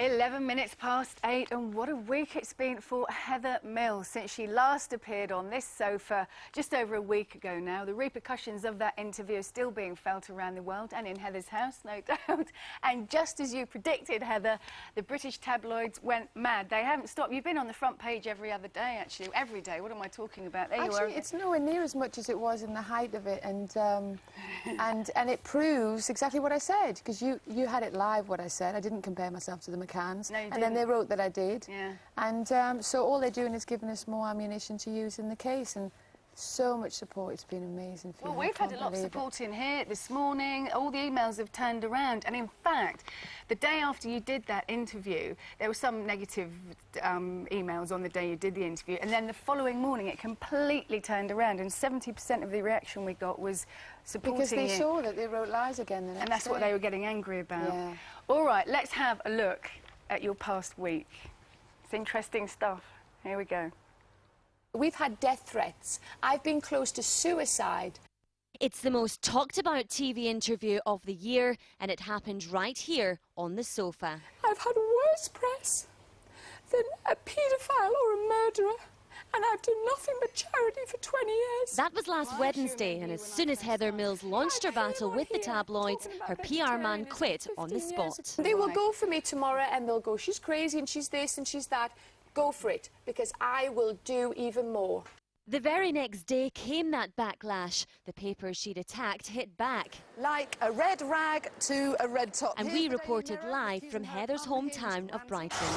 11 minutes past 8, and what a week it's been for Heather Mills since she last appeared on this sofa just over a week ago now. The repercussions of that interview are still being felt around the world and in Heather's house, no doubt. And just as you predicted, Heather, the British tabloids went mad. They haven't stopped. You've been on the front page every other day, actually. Every day. What am I talking about? There actually, you are. It's nowhere near as much as it was in the height of it, and it proves exactly what I said, because you had it live what I said. I didn't compare myself to the McCanns. No, you and then they wrote that I did. Yeah. And so all they're doing is giving us more ammunition to use in the case, and so much support. It's been amazing. Well, we've had a lot of support in here this morning. All the emails have turned around, and in fact, the day after you did that interview, there were some negative emails on the day you did the interview, and then the following morning it completely turned around, and 70% of the reaction we got was supporting you. Because they saw that they wrote lies again the next And that's day. what they were getting angry about. Yeah. All right, let's have a look at your past week. It's interesting stuff. Here we go. We've had death threats. I've been close to suicide. It's the most talked about TV interview of the year, and it happened right here on the sofa. I've had worse press than a paedophile or a murderer, and I've done nothing but charity for 20 years. That was last Wednesday, and as soon as Heather Mills launched her battle with the tabloids, her PR man quit on the spot. They will go for me tomorrow, and they'll go, she's crazy and she's this and she's that. Go for it, because I will do even more. The very next day came that backlash. The papers she'd attacked hit back. Like a red rag to a red top. And we reported live from Heather's hometown of Brighton.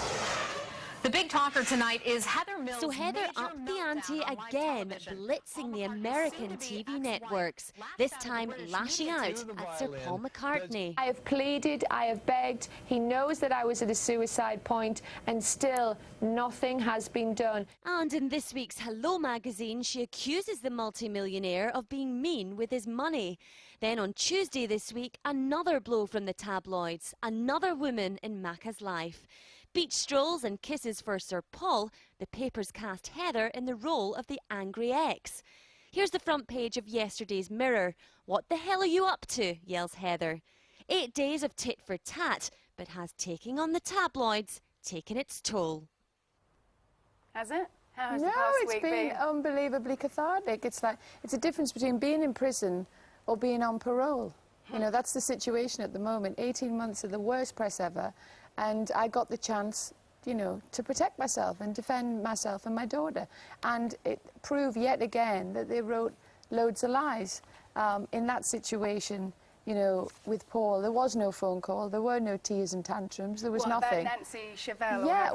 The big talker tonight is Heather Mills. So Heather upped the ante again, blitzing the American TV networks, this time lashing out at Sir Paul McCartney. I have pleaded, I have begged. He knows that I was at a suicide point, and still nothing has been done. And in this week's Hello magazine, she accuses the multimillionaire of being mean with his money. Then on Tuesday this week, another blow from the tabloids, another woman in Macca's life. Beach strolls and kisses for Sir Paul, the papers cast Heather in the role of the angry ex. Here's the front page of yesterday's Mirror. What the hell are you up to? Yells Heather. 8 days of tit for tat, but has taking on the tabloids taken its toll? Has it? How has No, the past it's week been unbelievably cathartic. It's like, it's a difference between being in prison or being on parole. You know, that's the situation at the moment. 18 months of the worst press ever. And I got the chance, you know, to protect myself and defend myself and my daughter. And it proved yet again that they wrote loads of lies. In that situation, you know, with Paul, there was no phone call, there were no tears and tantrums, there was nothing. About Nancy Chevelle? Yeah,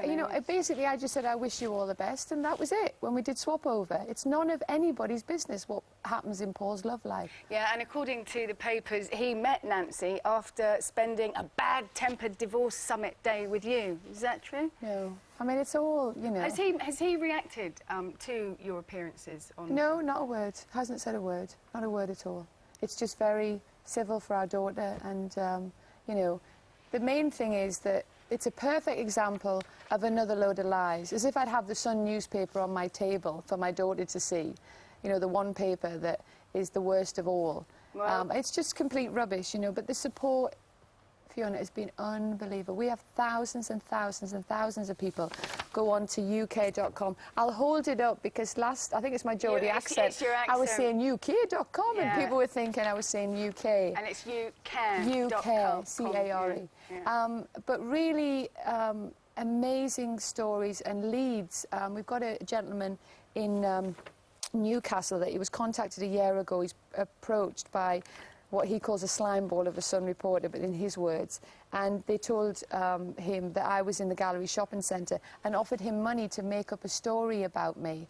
you know, basically I just said, I wish you all the best, and that was it, when we did swap over. It's none of anybody's business what happens in Paul's love life. Yeah, and according to the papers, he met Nancy after spending a bad-tempered divorce summit day with you. Is that true? No. I mean, it's all, you know... Has he reacted to your appearances on... No, not a word. Hasn't said a word. Not a word at all. It's just very civil for our daughter, and, you know, the main thing is that it's a perfect example of another load of lies, as if I'd have the Sun newspaper on my table for my daughter to see, you know, the one paper that is the worst of all. Well, it's just complete rubbish, you know, but the support, Fiona, has been unbelievable. We have thousands and thousands and thousands of people go on to UK.com. I'll hold it up because I think it's my Geordie accent. It's your accent. I was saying UK.com, and people were thinking I was saying UK. And it's UK, C-A-R-E. Yeah. But really amazing stories and leads. We've got a gentleman in Newcastle that he was contacted a year ago. He's approached by what he calls a slime ball of a Sun reporter, but in his words. And they told him that I was in the Gallery Shopping Centre and offered him money to make up a story about me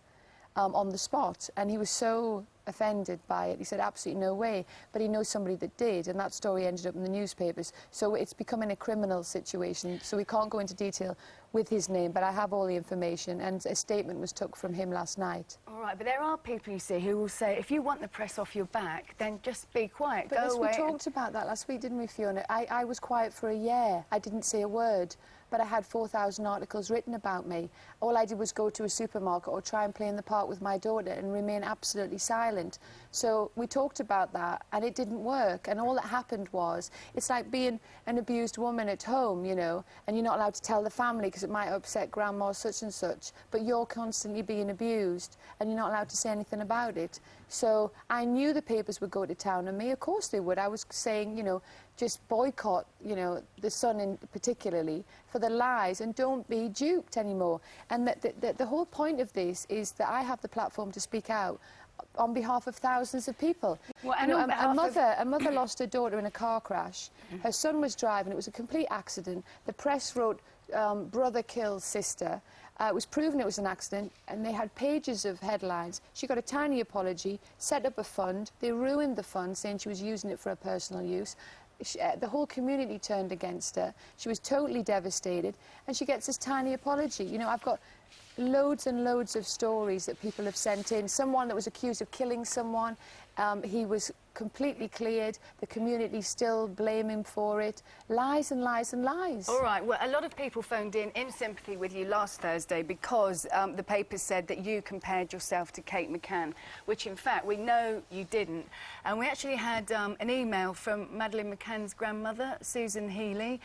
on the spot. And he was so offended by it. He said, absolutely no way. But he knows somebody that did, and that story ended up in the newspapers. So it's becoming a criminal situation. So we can't go into detail with his name, but I have all the information, and a statement was took from him last night. All right, but there are people, you see, who will say, if you want the press off your back, then just be quiet, but go away. We talked about that last week, didn't we, Fiona? I was quiet for a year. I didn't say a word, but I had 4,000 articles written about me. All I did was go to a supermarket or try and play in the park with my daughter and remain absolutely silent. silent. So we talked about that, and it didn't work. And all that happened was, it's like being an abused woman at home, you know, and you're not allowed to tell the family because it might upset grandma such and such, but you're constantly being abused, and you're not allowed to say anything about it. So I knew the papers would go to town on me. Of course they would. I was saying, you know, just boycott, you know, the Sun in particularly for the lies, and don't be duped anymore. And the whole point of this is that I have the platform to speak out on behalf of thousands of people. Well, and you know, a mother lost her daughter in a car crash. Her son was driving. It was a complete accident. The press wrote, brother kills sister. It was proven it was an accident, and they had pages of headlines. She got a tiny apology, set up a fund. They ruined the fund, saying she was using it for her personal use. The whole community turned against her. She was totally devastated, and she gets this tiny apology. You know, I've got loads and loads of stories that people have sent in. Someone that was accused of killing someone, he was completely cleared. The community still blame him for it. Lies and lies and lies. All right, well, a lot of people phoned in sympathy with you last Thursday because the papers said that you compared yourself to Kate McCann, which, in fact, we know you didn't. And we actually had an email from Madeleine McCann's grandmother, Susan Healy,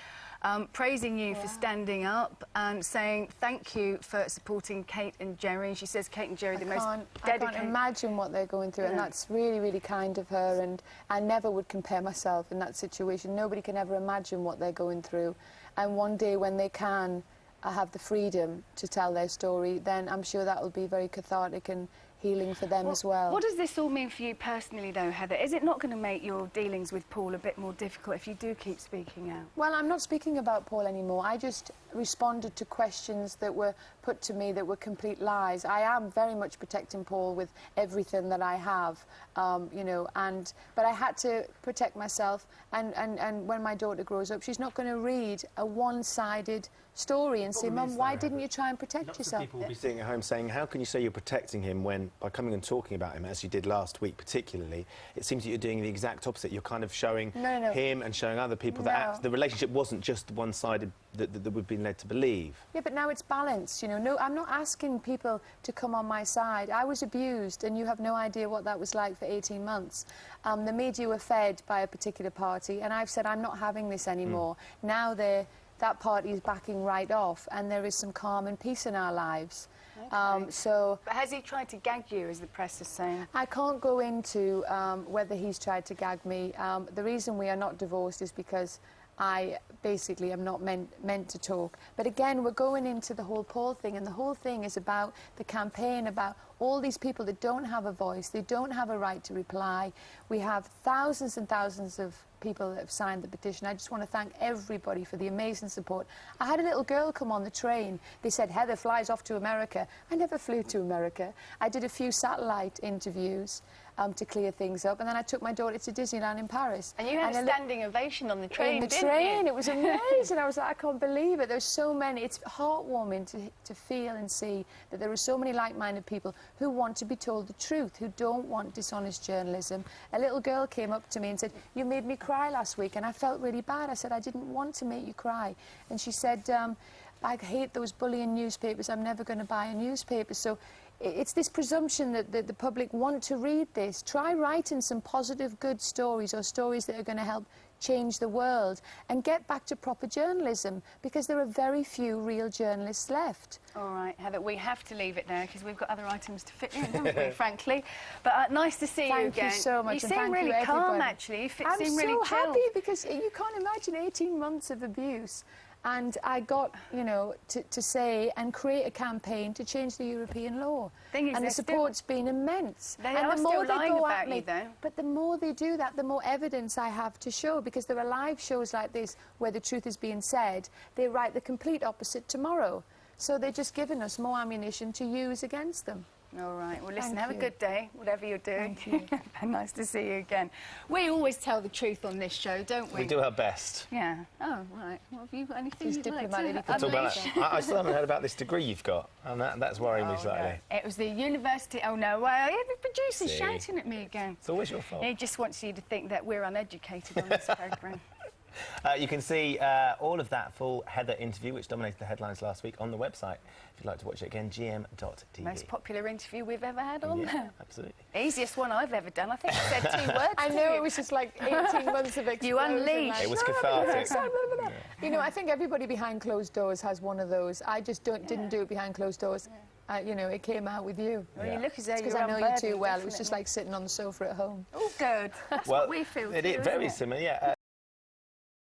praising you for standing up and saying thank you for supporting Kate and Jerry. She says Kate and Jerry are the most dedicated... I can't imagine what they're going through, and that's really, really kind of her, and I never would compare myself in that situation. Nobody can ever imagine what they're going through, and one day when they can have the freedom to tell their story, then I'm sure that will be very cathartic and healing for them as well. What does this all mean for you personally, though, Heather? Is it not going to make your dealings with Paul a bit more difficult if you do keep speaking out? Well, I'm not speaking about Paul anymore. I just responded to questions that were put to me that were complete lies. I am very much protecting Paul with everything that I have, you know, but I had to protect myself, and when my daughter grows up, she's not going to read a one-sided story and say, Mum, why didn't you try and protect yourself? People will be sitting at home saying, how can you say you're protecting him when, by coming and talking about him, as you did last week particularly, it seems that you're doing the exact opposite. You're kind of showing him and showing other people that the relationship wasn't just one-sided that we've been led to believe. Yeah, but now it's balanced, you know. No, I'm not asking people to come on my side. I was abused, and you have no idea what that was like for 18 months. The media were fed by a particular party, and I've said I'm not having this anymore. Now that party is backing right off, and there is some calm and peace in our lives. Okay. But has he tried to gag you, as the press is saying? I can't go into whether he's tried to gag me. The reason we are not divorced is because I basically am not meant to talk. But again, we're going into the whole Paul thing, and the whole thing is about the campaign, about all these people that don't have a voice, they don't have a right to reply. We have thousands and thousands of people that have signed the petition. I just want to thank everybody for the amazing support. I had a little girl come on the train. They said, Heather flies off to America. I never flew to America. I did a few satellite interviews to clear things up, and then I took my daughter to Disneyland in Paris. And you had a standing ovation on the train, didn't you? It was amazing. I was like, I can't believe it. There's so many. It's heartwarming to feel and see that there are so many like-minded people who want to be told the truth, who don't want dishonest journalism. A little girl came up to me and said, you made me cry last week, and I felt really bad. I said, I didn't want to make you cry. And she said, I hate those bullying newspapers. I'm never going to buy a newspaper. So it's this presumption that the public want to read this. Try writing some positive, good stories, or stories that are going to help change the world, and get back to proper journalism, because there are very few real journalists left. All right, Heather, we have to leave it there because we've got other items to fit in, haven't we, frankly. But nice to see you again. Thank you so much. You seem really calm, actually. You seem really I'm so chilled. happy, because you can't imagine 18 months of abuse. And I got, you know, to say and create a campaign to change the European law. And the support's been immense. They are still lying about you, though. But the more they do that, the more evidence I have to show, because there are live shows like this where the truth is being said. They write the complete opposite tomorrow. So they're just giving us more ammunition to use against them. All right. Well, listen, have a good day, whatever you're doing. Thank you. Nice to see you again. We always tell the truth on this show, don't we? We do our best. Yeah. Oh, right. Well, have you got anything She's you'd like diplomatic. to unleash? I still haven't heard about this degree you've got, and that's worrying me slightly. No. It was the university... Oh, no. The producer's shouting at me again. It's always your fault. He just wants you to think that we're uneducated on this programme. You can see all of that full Heather interview, which dominated the headlines last week, on the website. If you'd like to watch it again, gm.tv. Most popular interview we've ever had on there. Absolutely. Easiest one I've ever done. I think I said 2 words. I know, it was just like 18 months of experience. You unleashed. Like, It was cathartic. yeah. You know, I think everybody behind closed doors has one of those. I just didn't do it behind closed doors. You know, it came out with you. Well, you look as though Because I know you too well. It was just like sitting on the sofa at home. Oh, good. That's Well, what we feel. It is very similar, yeah.